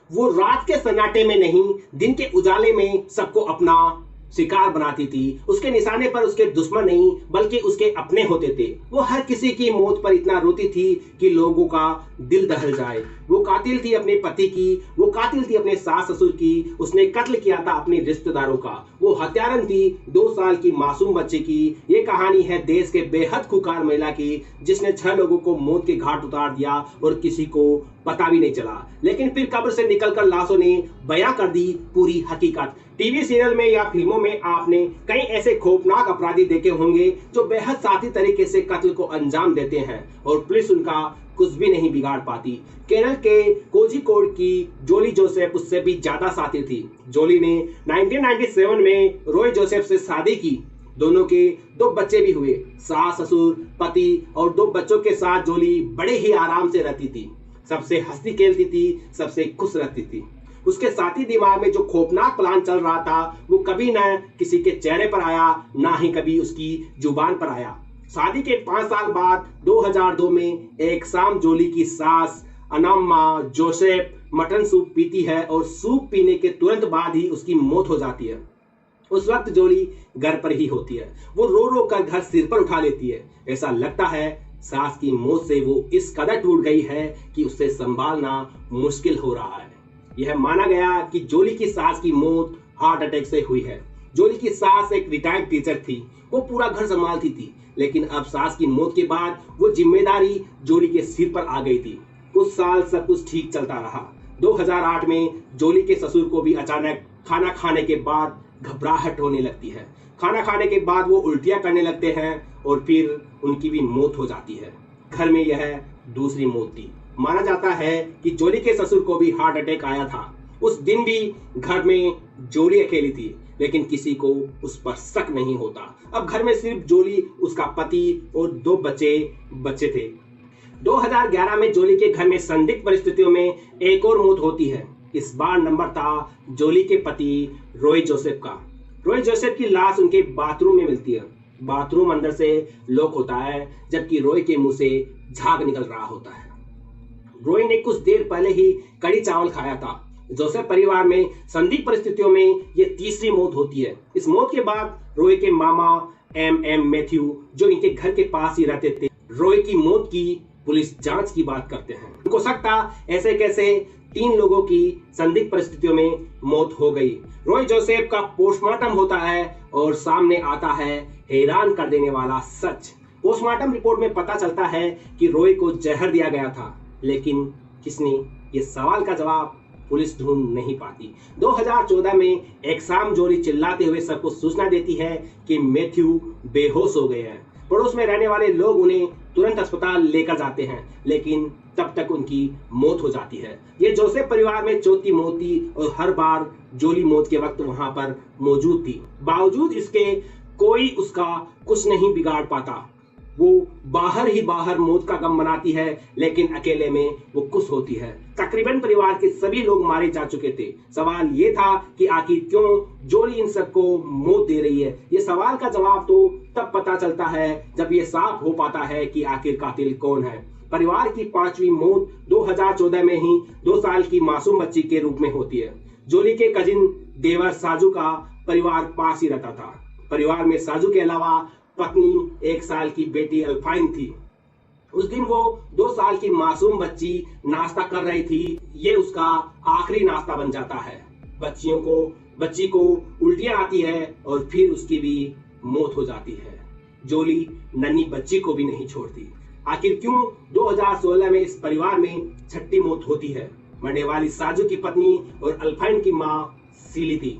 वो रात के सन्नाटे में नहीं, दिन के उजाले में सबको अपना शिकार बनाती थी। उसके निशाने पर उसके दुश्मन नहीं बल्कि उसके अपने होते थे। वो हर किसी की मौत पर इतना रोती थी कि लोगों का दिल दहल जाए। वो कातिल थी अपने पति की, वो कातिल थी अपने सास ससुर की, उसने कत्ल किया था अपने रिश्तेदारों का। वो हत्यारन थी 2 साल की मासूम बच्ची की। ये कहानी है देश के बेहद खुकार महिला की, जिसने 6 लोगों को मौत के घाट उतार दिया और किसी को पता भी नहीं चला। लेकिन फिर कब्र से निकलकर लाशों ने बयां कर दी पूरी हकीकत। टीवी सीरियल में या फिल्मों में आपने कई ऐसे खौफनाक अपराधी देखे होंगे जो बेहद साथी तरीके से कत्ल को अंजाम देते हैं और पुलिस उनका कुछ भी नहीं बिगाड़ पाती। केरल के कोझिकोड की जोली जोसेफ उससे भी ज्यादा साथी थी। जोली ने 1997 में रॉय जोसेफ से शादी की। दोनों के 2 बच्चे भी हुए। सास ससुर पति और 2 बच्चों के साथ जोली बड़े ही आराम से रहती थी, सबसे हंसती खेलती थी, सबसे खुश रहती थी। उसके साथी दिमाग में जो खौफनाक प्लान चल रहा था वो कभी न किसी के चेहरे पर आया, ना ही कभी उसकी जुबान पर आया। शादी के 5 साल बाद 2002 में एक शाम जोली की सास अनाम्मा जोसेफ मटन सूप पीती है और सूप पीने के तुरंत बाद ही उसकी मौत हो जाती है। उस वक्त जोली घर पर ही होती है। वो रो रो कर घर सिर पर उठा लेती है। ऐसा लगता है सास की मौत से वो इस कदर टूट गई है कि उसे संभालना मुश्किल हो रहा है। यह माना गया कि जोली की सास की मौत हार्ट अटैक से हुई है। जोली की सास एक रिटायर्ड टीचर थी। वो पूरा घर संभालती थी, लेकिन अब सास की मौत के बाद वो जिम्मेदारी जोली के सिर पर आ गई थी। कुछ साल सब कुछ ठीक चलता रहा। 2008 में जोली के ससुर को भी अचानक खाना खाने के बाद घबराहट होने लगती है। खाना खाने के बाद वो उल्टियां करने लगते हैं और फिर उनकी भी मौत हो जाती है। घर में यह दूसरी मौत थी। माना जाता है कि जोली के ससुर को भी हार्ट अटैक आया था। उस दिन भी घर में जोली अकेली थी, लेकिन किसी को उस पर शक नहीं होता। अब घर में सिर्फ जोली, उसका पति और 2 बच्चे थे। 2011 में जोली के घर में संदिग्ध परिस्थितियों में एक और मौत होती है। इस बार नंबर था जोली के पति रॉय जोसेफ का। रॉय जोसेफ की लाश उनके बाथरूम में मिलती है। बाथरूम अंदर से लॉक होता है, जबकि रॉय के मुंह से झाग निकल रहा होता है। रॉय ने कुछ देर पहले ही कड़ी चावल खाया था। जोसेफ परिवार में संदिग्ध परिस्थितियों में यह तीसरी मौत होती है। इस मौत के बाद रॉय के मामा एम मैथ्यू, जो इनके घर के पास ही रहते थे, रॉय की मौत की पुलिस जांच की बात करते हैं। उनको शक था ऐसे कैसे 3 लोगों की संदिग्ध परिस्थितियों में मौत हो गई। रॉय जोसेफ का पोस्टमार्टम होता है और सामने आता है हैरान कर देने वाला सच। पोस्टमार्टम रिपोर्ट में पता चलता है कि रॉय को जहर दिया गया था, लेकिन किसने, ये सवाल का जवाब पुलिस ढूंढ नहीं पाती। 2014 में एक शाम जोली चिल्लाते हुए सबको सूचना देती है कि मैथ्यू बेहोश हो गए हैं। पड़ोस में रहने वाले लोग उन्हें तुरंत अस्पताल लेकर जाते हैं, लेकिन तब तक उनकी मौत हो जाती है। ये जोसेफ परिवार में चौथी मौत थी और हर बार जोली मौत के वक्त वहां पर मौजूद थी। बावजूद इसके कोई उसका कुछ नहीं बिगाड़ पाता। वो बाहर ही बाहर मौत का गम मनाती है, लेकिन अकेले में वो खुश होती है। तकरीबन परिवार के सभी लोग मारे जा चुके थे। सवाल ये था कि आखिर क्यों जोली इन सबको मौत दे रही है। ये सवाल का जवाब तो तब पता चलता है जब ये साफ हो पाता है कि आखिर कातिल कौन है। परिवार की 5वीं मौत 2014 में ही 2 साल की मासूम बच्ची के रूप में होती है। जोली के कजिन देवर साजू का परिवार पास ही रहता था। परिवार में साजू के अलावा पत्नी 1 साल की बेटी अल्फाइन थी। उस दिन वो 2 साल की मासूम बच्ची नाश्ता कर रही थी। ये उसका आखिरी नाश्ता बन जाता है। बच्ची को उल्टियां आती है और फिर उसकी भी मौत हो जाती है। जोली नन्ही बच्ची को भी नहीं छोड़ती। आखिर क्यों 2016 में इस परिवार में छठी मौत होती है। मरने वाली साजू की पत्नी और अल्फाइन की माँ सीली थी।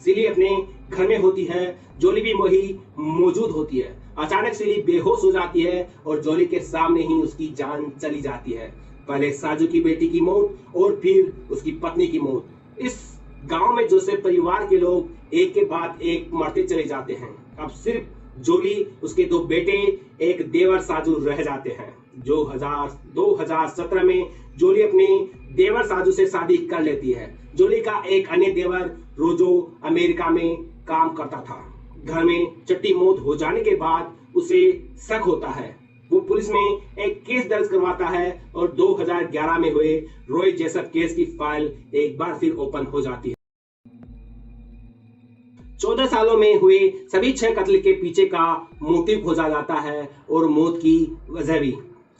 सीली अपने घर में होती है, जोली भी वही मौजूद होती है। अचानक सीली बेहोश हो जाती है और जोली के सामने ही उसकी जान चली जाती है। पहले साजू की बेटी की मौत और फिर उसकी पत्नी की मौत। इस गांव में जोसेफ परिवार के लोग एक के बाद एक मरते चले जाते हैं। अब सिर्फ जोली, उसके 2 बेटे, एक देवर साजू रह जाते हैं। 2017 में जोली अपने देवर साजू से शादी कर लेती है। जोली का एक अन्य देवर रोजो अमेरिका में काम करता था। घर में छठी मौत हो जाने के बाद उसे शक होता है वो पुलिस में एक केस दर्ज करवाता है और 2011 में हुए रॉय जेसप केस की फाइल एक बार फिर ओपन हो जाती है। 14 सालों में हुए सभी 6 कत्ल के पीछे का मोटिव खोजा जाता है और मौत की वजह भी।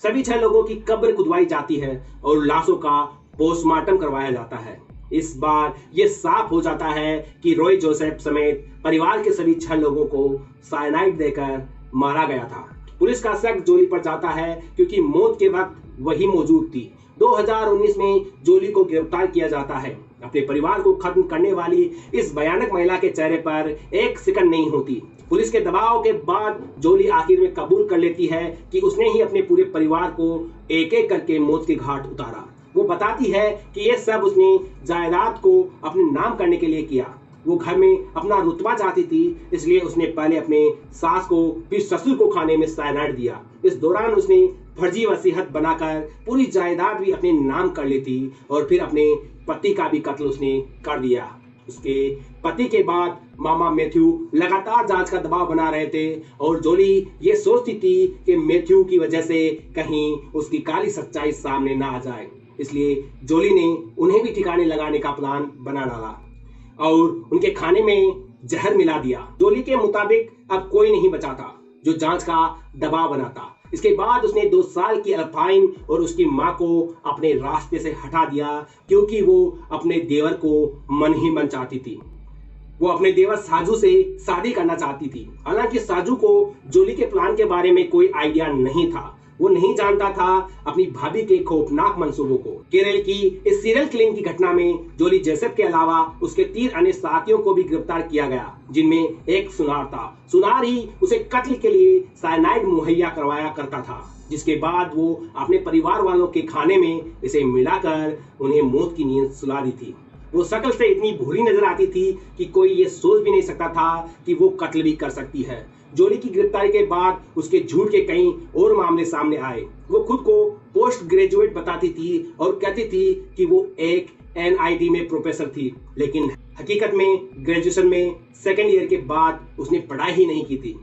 सभी 6 लोगों की कब्र खुदवाई जाती है और लाशों का पोस्टमार्टम करवाया जाता है। इस बार यह साफ हो जाता है कि रॉय जोसेफ समेत परिवार के सभी 6 लोगों को साइनाइड देकर मारा गया था। पुलिस का शक जोली पर जाता है क्योंकि मौत के वक्त वही मौजूद थी। 2019 में जोली को गिरफ्तार किया जाता है। अपने परिवार को खत्म करने वाली इस भयानक महिला के चेहरे पर एक सेकंड नहीं होती। पुलिस के दबाव के बाद जोली आखिर में कबूल कर लेती है कि उसने ही अपने पूरे परिवार को एक एक करके मौत के घाट उतारा। वो बताती है कि यह सब उसने जायदाद को अपने नाम करने के लिए किया। वो घर में अपना रुतबा चाहती थी, इसलिए उसने पहले अपने सास को फिर ससुर को खाने में साइनाइड दिया। इस दौरान उसने फर्जी वसीयत बनाकर पूरी जायदाद भी अपने नाम कर ली थी और फिर अपने पति का भी कत्ल उसने कर दिया। उसके पति के बाद मामा मैथ्यू लगातार जांच का दबाव बना रहे थे और जोली ये सोचती थी कि मैथ्यू की वजह से कहीं उसकी काली सच्चाई सामने ना आ जाए। इसलिए जोली ने उन्हें भी ठिकाने लगाने का प्लान बना डाला और उनके खाने में जहर मिला दिया। जोली के मुताबिक अब कोई नहीं बचा था जो जांच का दबाव बनाता। इसके बाद उसने 2 साल की अल्पाइन और उसकी मां को अपने रास्ते से हटा दिया क्योंकि वो अपने देवर को मन ही मन चाहती थी। वो अपने देवर साजू से शादी करना चाहती थी। हालांकि साजू को जोली के प्लान के बारे में कोई आइडिया नहीं था। वो नहीं जानता था अपनी भाभी के खौफनाक मंसूबों को। केरल की इस सीरियल किलिंग की घटना में जोली जेसप के अलावा उसके 3 अन्य साथियों को भी गिरफ्तार किया गया, जिनमें एक सुनार था। सुनार ही उसे कत्ल के लिए साइनाइड मुहैया करवाया करता था, जिसके बाद वो अपने परिवार वालों के खाने में इसे मिलाकर उन्हें मौत की नींद सुला दी थी। वो शक्ल से इतनी भूरी नजर आती थी कि कोई ये सोच भी नहीं सकता था कि वो कत्ल भी कर सकती है। जोली की गिरफ्तारी के बाद उसके झूठ के कई और मामले सामने आए। वो खुद को पोस्ट ग्रेजुएट बताती थी और कहती थी कि वो एक NIT में प्रोफेसर थी, लेकिन हकीकत में ग्रेजुएशन में 2nd ईयर के बाद उसने पढ़ाई ही नहीं की थी।